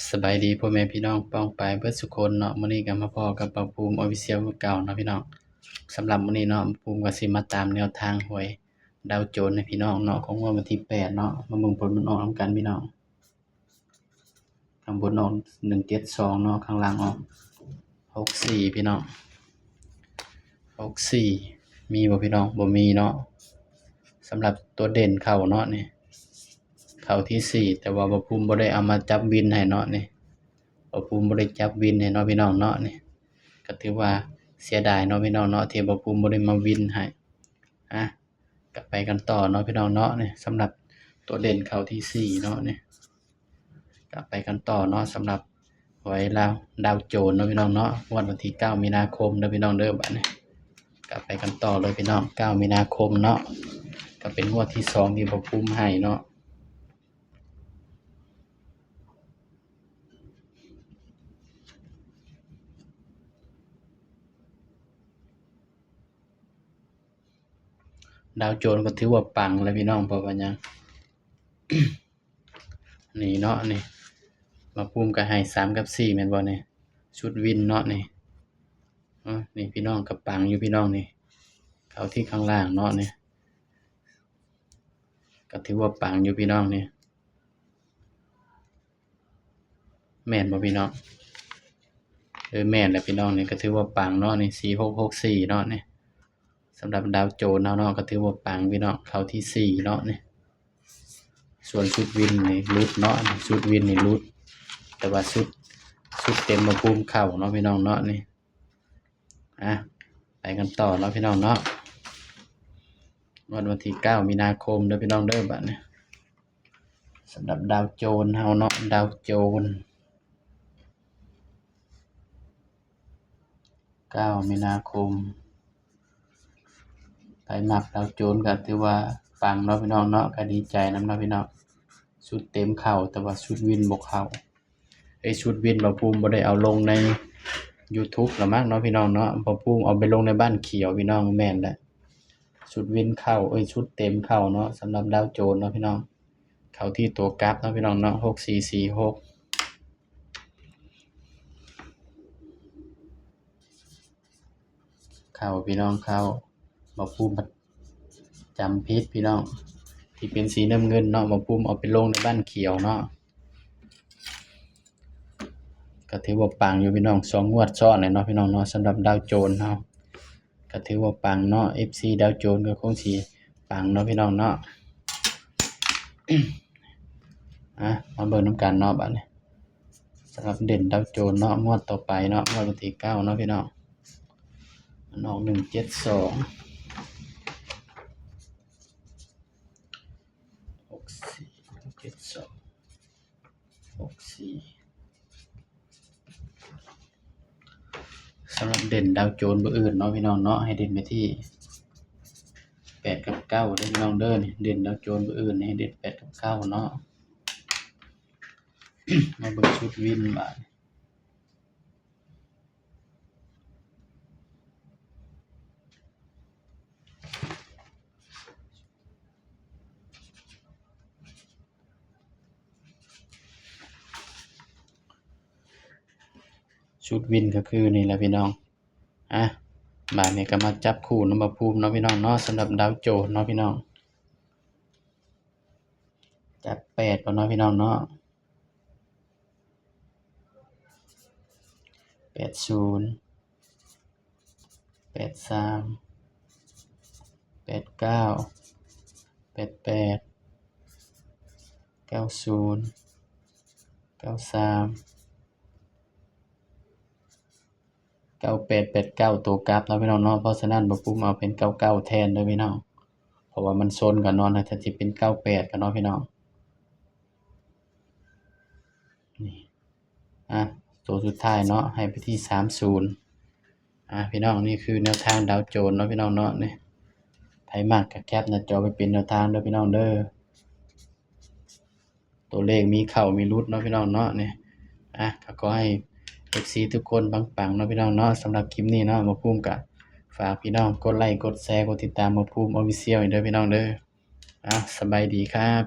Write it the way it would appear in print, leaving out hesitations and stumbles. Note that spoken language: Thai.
สบายดีพ่อแม่พี่น้องป้องปายเบิดสุคนเนาะมื้อนี้ก็มาพ้อกับบ่าวภูมิ Official คือเก่าเนาะพี่น้องสำหรับมื้อนี้เนาะภูมิก็สิมาตามแนวทางหวยดาวโจนส์ให้พี่น้องเนาะของงวดวันที่8เนาะมาเบิ่งผลมันออกนำกันพี่น้องข้างบนออก172เนาะข้างล่างออก64พี่น้อง64มีบ่พี่น้องบ่มีเนาะสำหรับตัวเด่นเข้าเนาะนี่เข้าที่4แต่ว่าบ่ภูมิบ่ได้เอามาจับวินให้เนาะนี่บ่ภูมิบ่ได้จับวินให้เนาะพี่น้องเนาะนี่ก็ถือว่าเสียดายเนาะพี่น้องเนาะที่บ่ภูมิบ่ได้มาวินให้ก็ไปกันต่อเนาะพี่น้องเนาะนี่สำหรับตัวเด่นเข้าที่4เนาะนี่ก็ไปกันต่อเนาะสำหรับหวยลาวดาวโจนส์เนาะพี่น้องเนาะงวดวันที่9มีนาคมเด้อพี่น้องเด้อบัดนี้ก็ไปกันต่อเลยพี่น้อง9มีนาคมเนาะก็เป็นงวดที่2ที่บ่ภูมิให้เนาะดาวโจนส์ก็ถือว่าปังแล้วพี่น้องเพราะว่าหยัง นี่เนาะนี่มาภูมิก็ให้3กับ4แม่นบ่นี่ชุดวินเนาะนี่นี่พี่น้องก็ปังอยู่พี่น้องนี่เข้าที่ข้างล่างเนาะนี่ก็ถือว่าปังอยู่พี่น้องนี่แม่นบ่พี่น้องแม่นแหละพี่น้องนี่ก็ถือว่าปังเนาะนี่4664เนาะนี่สำหรับดาวโจนส์เนาะก็ถือว่าปังพี่น้องเข้าที่4เนาะนี่ส่วนชุดวินนี่หลุดเนาะชุดวินนี่หลุดแต่ว่าชุดเต็มมาภูมิเข้าเนาะพี่น้องเนาะนี่ไปกันต่อเนาะพี่น้องเนาะวันที่9มีนาคมเด้อพี่น้องเด้อบัดนี้สำหรับดาวโจนส์เฮาเนาะดาวโจนส์9มีนาคมไปมักดาวโจนส์ก็ถือว่าปังเนาะพี่น้องเนาะก็ดีใจนำเนาะพี่น้องชุดเต็มเข้าแต่ว่าชุดวินบ่เข้าชุดวินบ่ภูมิบ่ได้เอาลงใน YouTube ละมั้งเนาะพี่น้องเนาะบ่ภูมิเอาไปลงในบ้านเขียวพี่น้องแม่นแหละชุดวินเข้าชุดเต็มเข้าเนาะสำหรับดาวโจนส์เนาะพี่น้องเข้าที่ตัวกราฟเนาะพี่น้องเนาะ6446เข้าพี่น้องเข้าบ่ภูมิจำผิดพี่น้องที่เป็นสีน้ำเงินเนาะบ่ภูมิเอาไปลงในบ้านเขียวเนาะก็ถือว่าปังอยู่พี่น้อง2งวดซ้อนเลยเนาะพี่น้องเนาะสำหรับดาวโจนส์เฮาก็ถือว่าปังเนาะ FC ดาวโจนส์ก็คงสิปังเนาะพี่น้องเนาะ มาเบิ่งนำกันเนาะบัดนี้สำหรับเด่นดาวโจนส์เนาะงวดต่อไปเนาะงวดวันที่9เนาะพี่น้องมันออก172 64 64สำหรับเด่นดาวโจนส์บ่อื่นเนาะพี่น้องเนาะให้เด่นไปที่8กับ9เด้อพี่น้องเด้อนี่เด่นดาวโจนส์บ่อื่นให้เด่น8กับ9เนาะ มาเบิ่งชุดวินบาดชุดวินก็คือนี่แหละพี่น้องบาดนี้ก็มาจับคู่นำบ่ภูมิเนาะพี่น้องเนาะสำหรับดาวโจนส์เนาะพี่น้องจับ8บ่เนาะพี่น้องเนาะ80 83 89 88 90 93 9889ตัวกราฟเนาะพี่น้องเนาะเพราะฉะนั้นบ่ภูมิเอาเป็น99แทนเด้อพี่น้องเพราะว่ามันซนกันเนาะถ้าสิเป็น98กันเนาะพี่น้องนี่ตัวสุดท้ายเนาะให้ไปที่30พี่น้องนี่คือแนวทางดาวโจนส์เนาะพี่น้องเนาะนี่ไผมากก็แคปหน้าจอไปเป็นแนวทางเด้อพี่น้องเด้อตัวเลขมีเข้ามีหลุดเนาะพี่น้องเนาะนี่ก็ขอให้ FC ทุกคนปังๆเนาะพี่น้องเนาะสำหรับคลิปนี้เนาะบ่ภูมิก็ฝากพี่น้องกดไลค์กดแชร์กดติดตามบ่ภูมิ Official ให้เด้อพี่น้องเด้อสบายดีครับ